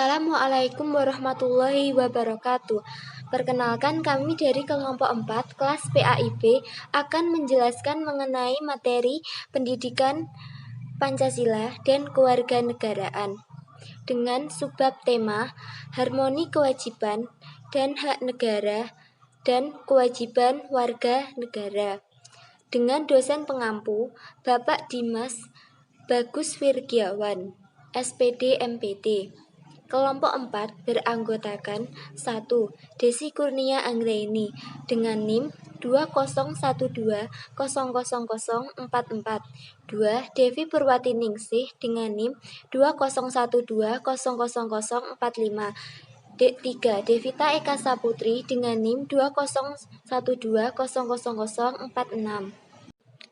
Assalamualaikum warahmatullahi wabarakatuh. Perkenalkan, kami dari kelompok 4 kelas PAIB akan menjelaskan mengenai materi pendidikan Pancasila dan kewarganegaraan dengan subbab tema harmoni kewajiban dan hak negara dan kewajiban warga negara. Dengan dosen pengampu Bapak Dimas Bagus Wirgiawan, SPD MPT. Kelompok 4 beranggotakan 1. Desi Kurnia Anggraini dengan NIM 2012000044. 2. Devi Purwati Ningsih dengan NIM 2012000045. 3. Devita Eka Saputri dengan NIM 2012000046.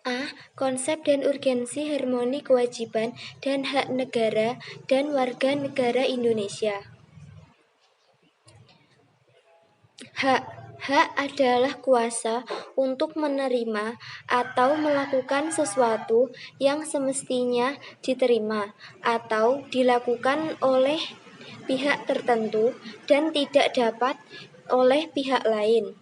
A. Konsep dan urgensi harmoni kewajiban dan hak negara dan warga negara Indonesia. Hak adalah kuasa untuk menerima atau melakukan sesuatu yang semestinya diterima atau dilakukan oleh pihak tertentu dan tidak dapat oleh pihak lain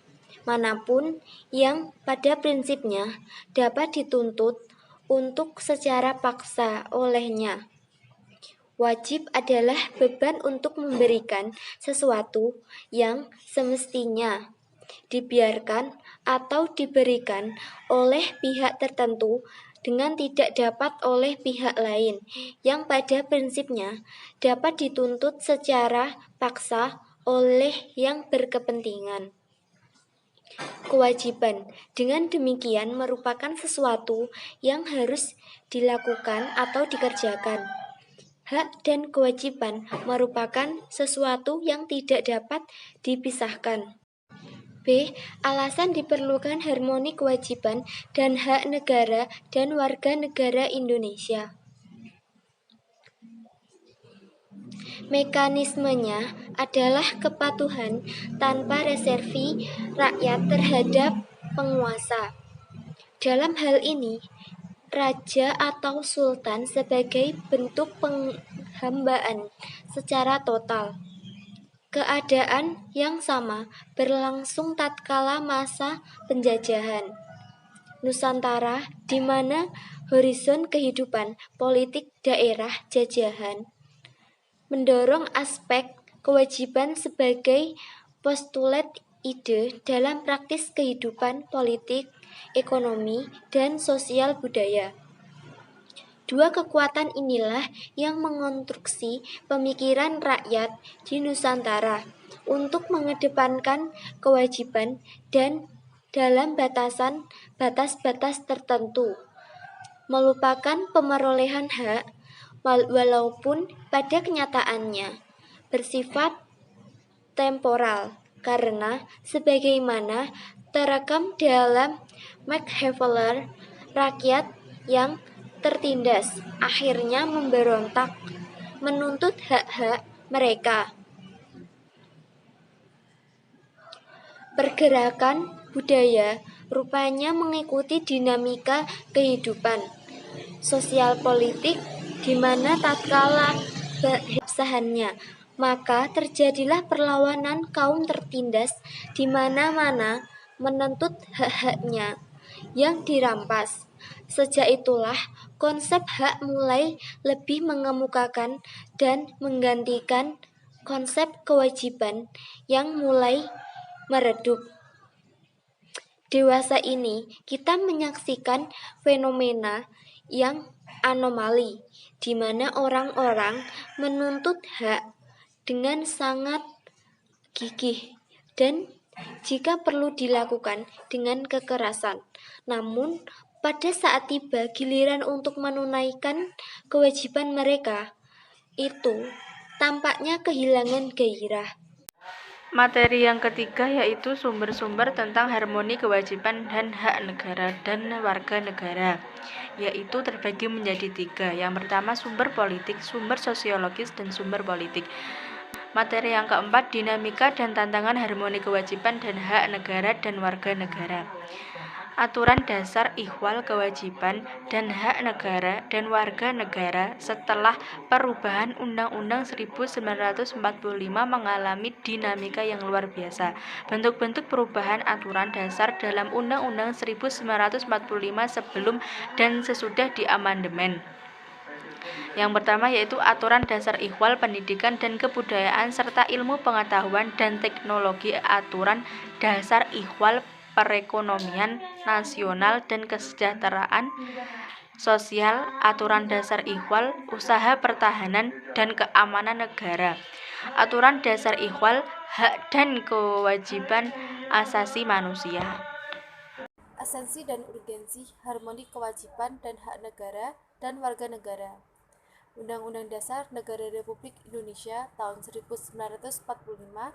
manapun yang pada prinsipnya dapat dituntut untuk secara paksa olehnya. Wajib adalah beban untuk memberikan sesuatu yang semestinya dibiarkan atau diberikan oleh pihak tertentu dengan tidak dapat oleh pihak lain yang pada prinsipnya dapat dituntut secara paksa oleh yang berkepentingan. Kewajiban, dengan demikian merupakan sesuatu yang harus dilakukan atau dikerjakan. Hak dan kewajiban merupakan sesuatu yang tidak dapat dipisahkan. B. Alasan diperlukan harmoni kewajiban dan hak negara dan warga negara Indonesia. Mekanismenya adalah kepatuhan tanpa reservi rakyat terhadap penguasa. Dalam hal ini, raja atau sultan sebagai bentuk penghambaan secara total. Keadaan yang sama berlangsung tatkala masa penjajahan Nusantara, di mana horizon kehidupan politik daerah jajahan mendorong aspek kewajiban sebagai postulat ide dalam praktis kehidupan politik, ekonomi, dan sosial budaya. Dua kekuatan inilah yang mengonstruksi pemikiran rakyat di Nusantara untuk mengedepankan kewajiban dan dalam batas-batas tertentu, melupakan pemerolehan hak walaupun pada kenyataannya bersifat temporal, karena sebagaimana terekam dalam Machiavelli, rakyat yang tertindas akhirnya memberontak menuntut hak-hak mereka. Pergerakan budaya rupanya mengikuti dinamika kehidupan sosial politik di mana tatkala berusahannya, maka terjadilah perlawanan kaum tertindas di mana-mana menuntut hak-haknya yang dirampas. Sejak itulah konsep hak mulai lebih mengemukakan dan menggantikan konsep kewajiban yang mulai meredup. Dewasa ini kita menyaksikan fenomena yang anomali, di mana orang-orang menuntut hak dengan sangat gigih dan jika perlu dilakukan dengan kekerasan. Namun pada saat tiba giliran untuk menunaikan kewajiban mereka, itu tampaknya kehilangan gairah. Materi yang ketiga yaitu sumber-sumber tentang harmoni kewajiban dan hak negara dan warga negara, yaitu terbagi menjadi 3. Yang pertama sumber politik, sumber sosiologis, dan sumber politik. Materi yang keempat dinamika dan tantangan harmoni kewajiban dan hak negara dan warga negara. Aturan dasar ihwal kewajiban dan hak negara dan warga negara setelah perubahan Undang-Undang 1945 mengalami dinamika yang luar biasa. Bentuk-bentuk perubahan aturan dasar dalam Undang-Undang 1945 sebelum dan sesudah diamandemen. Yang pertama yaitu Aturan Dasar Ihwal Pendidikan dan Kebudayaan serta Ilmu Pengetahuan dan Teknologi, Aturan Dasar Ihwal Perekonomian Nasional dan Kesejahteraan Sosial, Aturan Dasar Ihwal Usaha Pertahanan dan Keamanan Negara, Aturan Dasar Ihwal Hak dan Kewajiban Asasi Manusia. Esensi dan urgensi harmoni kewajiban dan hak negara dan warga negara. Undang-Undang Dasar Negara Republik Indonesia tahun 1945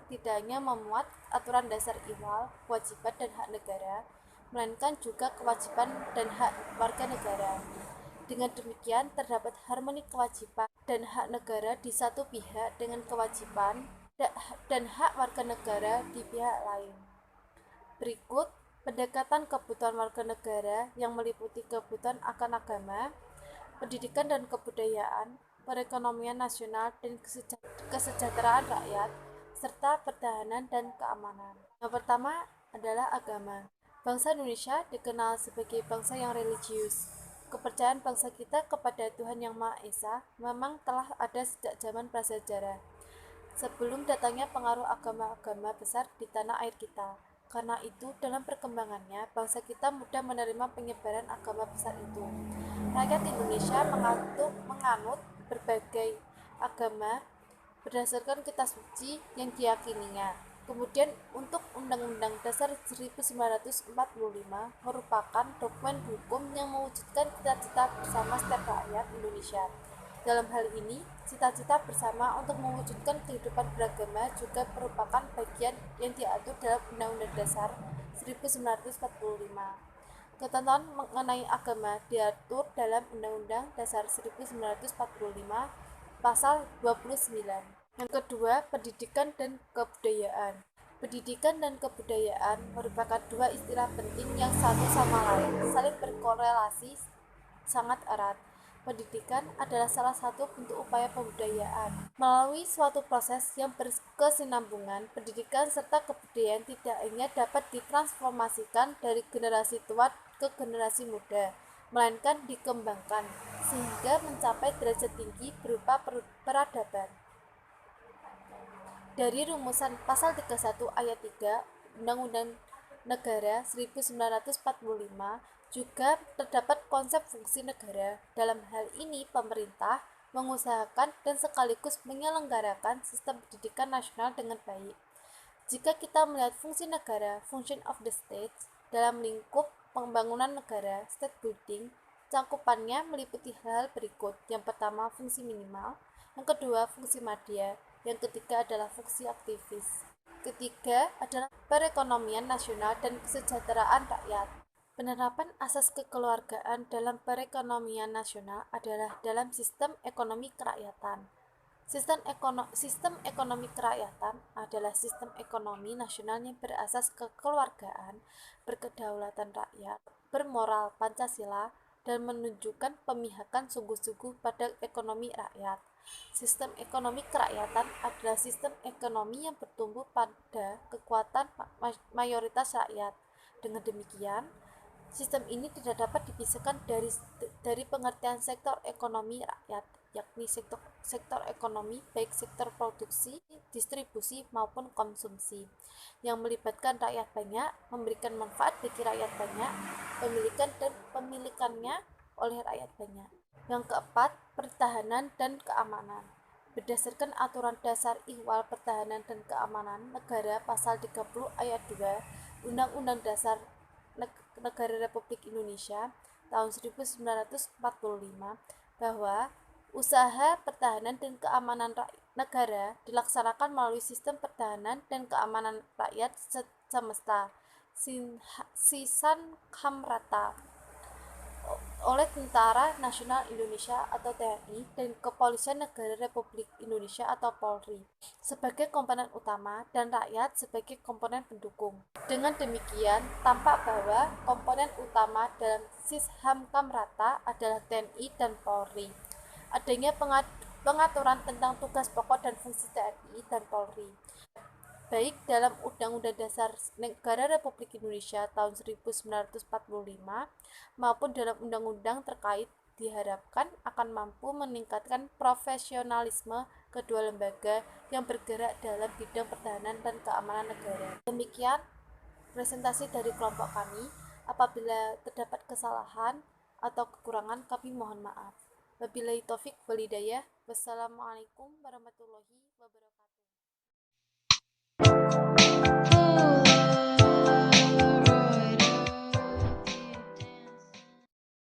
tidak hanya memuat aturan dasar ihwal, kewajiban dan hak negara, melainkan juga kewajiban dan hak warga negara. Dengan demikian, terdapat harmoni kewajiban dan hak negara di satu pihak dengan kewajiban dan hak warga negara di pihak lain. Berikut pendekatan kebutuhan warga negara yang meliputi kebutuhan akan agama, pendidikan dan kebudayaan, perekonomian nasional dan kesejahteraan rakyat, serta pertahanan dan keamanan. Yang pertama adalah agama. Bangsa Indonesia dikenal sebagai bangsa yang religius. Kepercayaan bangsa kita kepada Tuhan Yang Maha Esa memang telah ada sejak zaman prasejarah, sebelum datangnya pengaruh agama-agama besar di tanah air kita. Karena itu, dalam perkembangannya, bangsa kita mudah menerima penyebaran agama besar itu. Rakyat Indonesia menganut berbagai agama berdasarkan kitab suci yang diyakininya. Kemudian, untuk Undang-Undang Dasar 1945 merupakan dokumen hukum yang mewujudkan cita-cita bersama setiap rakyat Indonesia. Dalam hal ini, cita-cita bersama untuk mewujudkan kehidupan beragama juga merupakan bagian yang diatur dalam Undang-Undang Dasar 1945. Ketentuan mengenai agama diatur dalam Undang-Undang Dasar 1945 Pasal 29. Yang kedua, pendidikan dan kebudayaan. Pendidikan dan kebudayaan merupakan dua istilah penting yang satu sama lain saling berkorelasi sangat erat. Pendidikan adalah salah satu bentuk upaya pembudayaan. Melalui suatu proses yang berkesinambungan, pendidikan serta kebudayaan tidak hanya dapat ditransformasikan dari generasi tua ke generasi muda, melainkan dikembangkan sehingga mencapai derajat tinggi berupa peradaban. Dari rumusan pasal 31 ayat 3 Undang-Undang Negara 1945 juga terdapat konsep fungsi negara. Dalam hal ini, pemerintah mengusahakan dan sekaligus menyelenggarakan sistem pendidikan nasional dengan baik. Jika kita melihat fungsi negara, function of the state, dalam lingkup pembangunan negara, state building, cakupannya meliputi hal berikut. Yang pertama, fungsi minimal. Yang kedua, fungsi madya. Yang ketiga adalah fungsi aktivis. Ketiga adalah perekonomian nasional dan kesejahteraan rakyat. Penerapan asas kekeluargaan dalam perekonomian nasional adalah dalam sistem ekonomi kerakyatan. Sistem ekonomi kerakyatan adalah sistem ekonomi nasional yang berasas kekeluargaan, berkedaulatan rakyat, bermoral Pancasila, dan menunjukkan pemihakan sungguh-sungguh pada ekonomi rakyat. Sistem ekonomi kerakyatan adalah sistem ekonomi yang bertumbuh pada kekuatan mayoritas rakyat. Dengan demikian, sistem ini tidak dapat dipisahkan dari pengertian sektor ekonomi rakyat, yakni sektor ekonomi baik sektor produksi, distribusi maupun konsumsi, yang melibatkan rakyat banyak, memberikan manfaat bagi rakyat banyak, pemilikan dan pemilikannya oleh rakyat banyak. Yang keempat, pertahanan dan keamanan. Berdasarkan Aturan Dasar Ihwal Pertahanan dan Keamanan Negara Pasal 30 ayat 2 Undang-Undang Dasar Negara Republik Indonesia tahun 1945 bahwa usaha pertahanan dan keamanan negara dilaksanakan melalui sistem pertahanan dan keamanan rakyat semesta Sisan Kamrata. oleh Tentara Nasional Indonesia atau TNI dan Kepolisian Negara Republik Indonesia atau Polri sebagai komponen utama dan rakyat sebagai komponen pendukung. Dengan demikian, tampak bahwa komponen utama dalam Sishamkam Rata adalah TNI dan Polri. Adanya pengaturan tentang tugas pokok dan fungsi TNI dan Polri, baik dalam Undang-Undang Dasar Negara Republik Indonesia tahun 1945 maupun dalam undang-undang terkait, diharapkan akan mampu meningkatkan profesionalisme kedua lembaga yang bergerak dalam bidang pertahanan dan keamanan negara. Demikian presentasi dari kelompok kami. Apabila terdapat kesalahan atau kekurangan, kami mohon maaf. Wabillahi taufik wal hidayah. Wassalamualaikum warahmatullahi wabarakatuh.